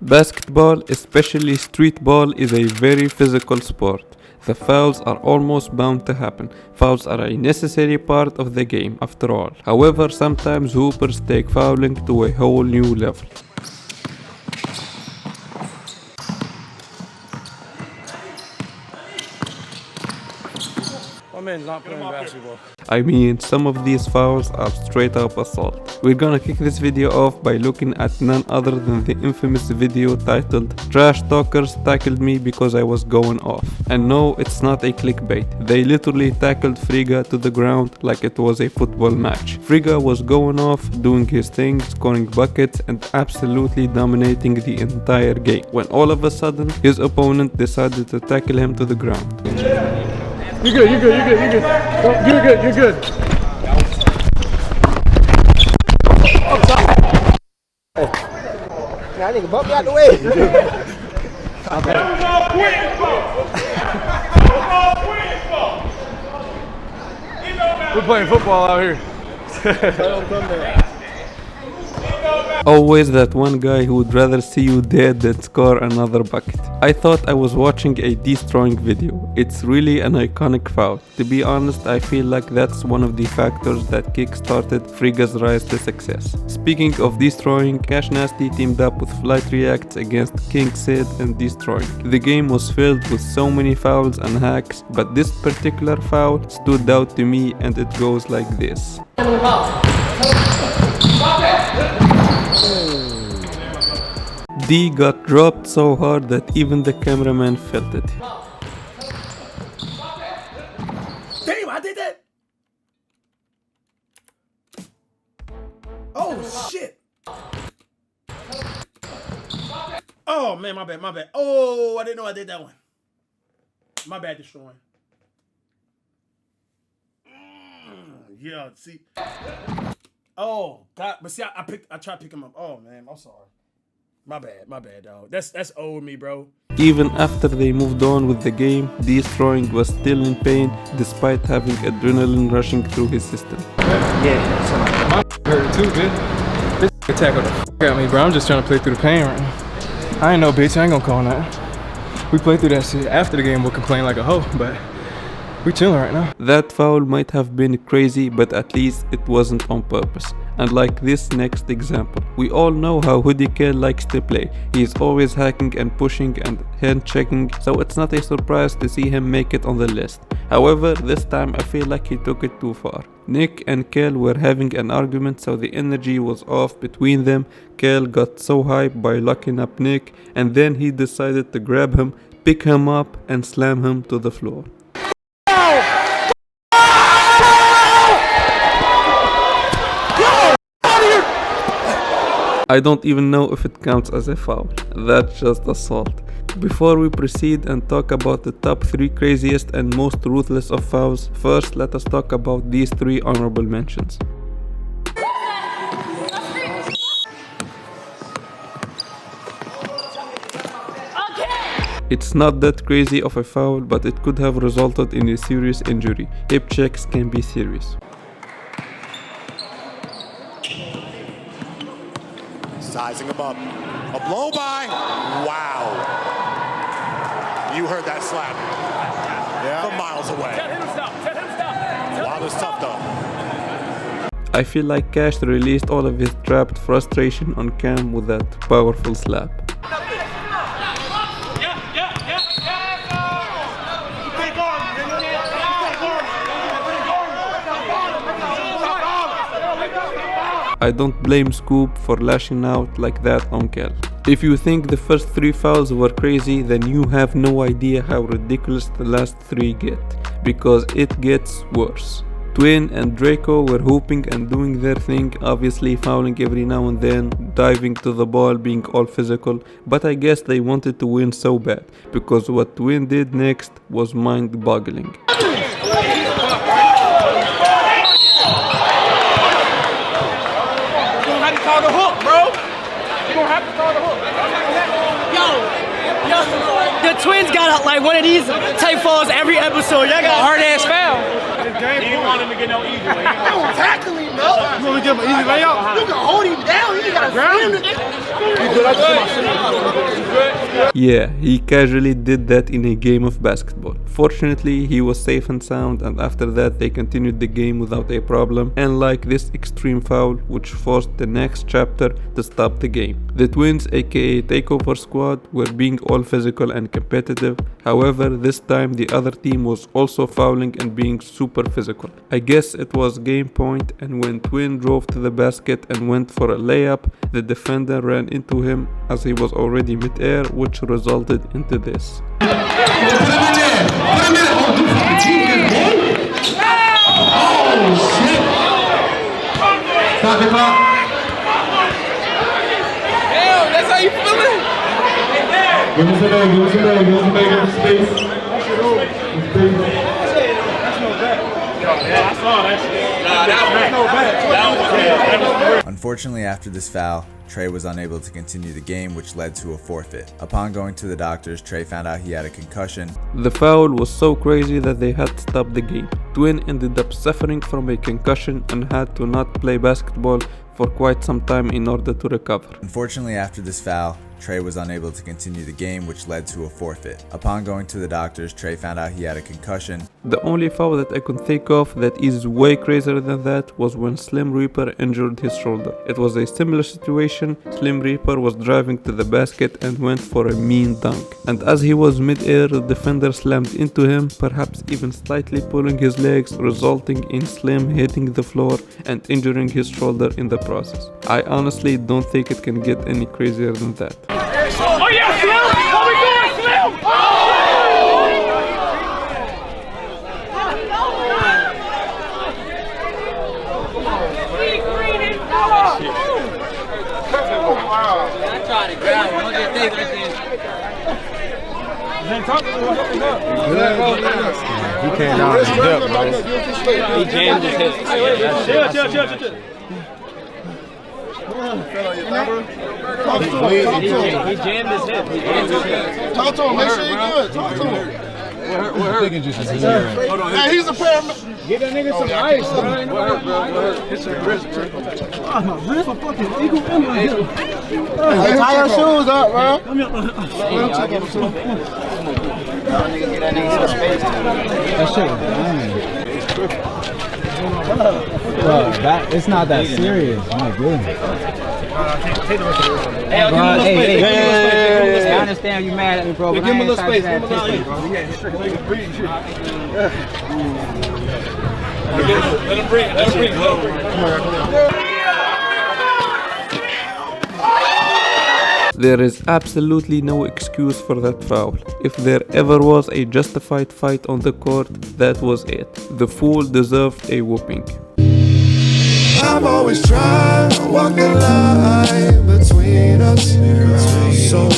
Basketball, especially street ball, is a very physical sport. The fouls are almost bound to happen. Fouls are a necessary part of the game, after all. However, sometimes hoopers take fouling to a whole new level. My man's not playing basketball. I mean, some of these fouls are straight up assault. We're gonna kick this video off by looking at none other than the infamous video titled "Trash Talkers Tackled Me Because I Was Going Off." And no, it's not a clickbait. They literally tackled Friga to the ground like it was a football match. Friga was going off, doing his thing, scoring buckets and absolutely dominating the entire game, when all of a sudden his opponent decided to tackle him to the ground. You're good, you're good, you're good, you're good. You're good, you're good. Nah, nigga, bump me out the way. We're playing football out here. Always that one guy who would rather see you dead than score another bucket. I thought I was watching a destroying video. It's really an iconic foul. To be honest, I feel like that's one of the factors that kick-started Friga's rise to success. Speaking of destroying, Cash Nasty teamed up with Flight Reacts against King Sid and Destroying. The game was filled with so many fouls and hacks, but this particular foul stood out to me, and it goes like this. D got dropped so hard that even the cameraman felt it. Damn, I did that. Oh shit. Oh man, my bad, my bad. Oh, I didn't know I did that one. My bad, destroying. Yeah, see. Oh God, but see, I tried to pick him up. Oh man, I'm sorry. My bad, dog. That's old me, bro. Even after they moved on with the game, Destroying was still in pain despite having adrenaline rushing through his system. Yeah, my hurt too, bitch. This tackled the f out me, bro. I'm just trying to play through the pain right now. I ain't no bitch. I ain't gonna call that. We played through that shit. After the game, we'll complain like a hoe, but we chilling right now. That foul might have been crazy, but at least it wasn't on purpose. And like this next example, we all know how Hoodie likes to play. He's always hacking and pushing and hand checking, so it's not a surprise to see him make it on the list. However, this time I feel like he took it too far. Nick and Kel were having an argument, so the energy was off between them. Kel got so hyped by locking up Nick, and then he decided to grab him, pick him up and slam him to the floor. I don't even know if it counts as a foul. That's just assault. Before we proceed and talk about the top 3 craziest and most ruthless of fouls, first let us talk about these 3 honorable mentions. It's not that crazy of a foul, but it could have resulted in a serious injury. Hip checks can be serious. Sizing him up. A blow by. Wow. You heard that slap. Yeah. From miles away. Tell him stop. Tell him stop. Wow, that's tough though. I feel like Cash released all of his trapped frustration on cam with that powerful slap. I don't blame Scoop for lashing out like that on Kel. If you think the first 3 fouls were crazy, then you have no idea how ridiculous the last 3 get, because it gets worse. Twin and Draco were hooping and doing their thing, obviously fouling every now and then, diving to the ball, being all physical, but I guess they wanted to win so bad, because what Twin did next was mind-boggling. Call the hook, bro. You gonna have to call the hook. Yo, the Twins got like one of these type falls every episode. Y'all got a hard ass foul. He didn't want him to get no easy way. I was tackling, bro. You want to give him an easy layup? You can hold him down. You got to slam him. Yeah, he casually did that in a game of basketball. Fortunately, he was safe and sound, and after that they continued the game without a problem, and like this extreme foul which forced the next chapter to stop the game. The Twins, aka Takeover Squad, were being all physical and competitive. However, this time the other team was also fouling and being super physical. I guess it was game point, and when Twin drove to the basket and went for a layup, the defender ran into him as he was already mid-air, which resulted into this. Stop the clock. Damn, that's how you feeling? Give us a name, give us a name, give us a name, give us space. Yeah, I saw that shit. Nah, that was Unfortunately, after this foul, Trey was unable to continue the game, which led to a forfeit. Upon going to the doctors, Trey found out he had a concussion. The foul was so crazy that they had to stop the game. Twin ended up suffering from a concussion and had to not play basketball for quite some time in order to recover. Unfortunately, after this foul, Trey was unable to continue the game, which led to a forfeit. Upon going to the doctors, Trey found out he had a concussion. The only foul that I could think of that is way crazier than that was when Slim Reaper injured his shoulder. It was a similar situation. Slim Reaper was driving to the basket and went for a mean dunk. And as he was mid-air, the defender slammed into him, perhaps even slightly pulling his legs, resulting in Slim hitting the floor and injuring his shoulder in the process. I honestly don't think it can get any crazier than that. Oh yeah, Slim! What we doing, Slim? I tried to grab him. What do you think right He came down and dip, bro. He jammed his hip. Chill. He jammed his hip. Talk to him. Make sure you're good. Talk to him. Hey, he's a paramedic. Get that nigga some ice, bro. It's a wrist, bro. My wrist, my fucking eagle in my hip. Hey, tie your shoes up, bro. Let me check on the shoe. That shit was bro, it's not that serious. My goodness. Hey, I understand you mad at me, bro. But Give him a little space. bro. Let him breathe. There is absolutely no excuse for that foul. If there ever was a justified fight on the court, that was it. The fool deserved a whooping. I'm always trying to walk the line between us. So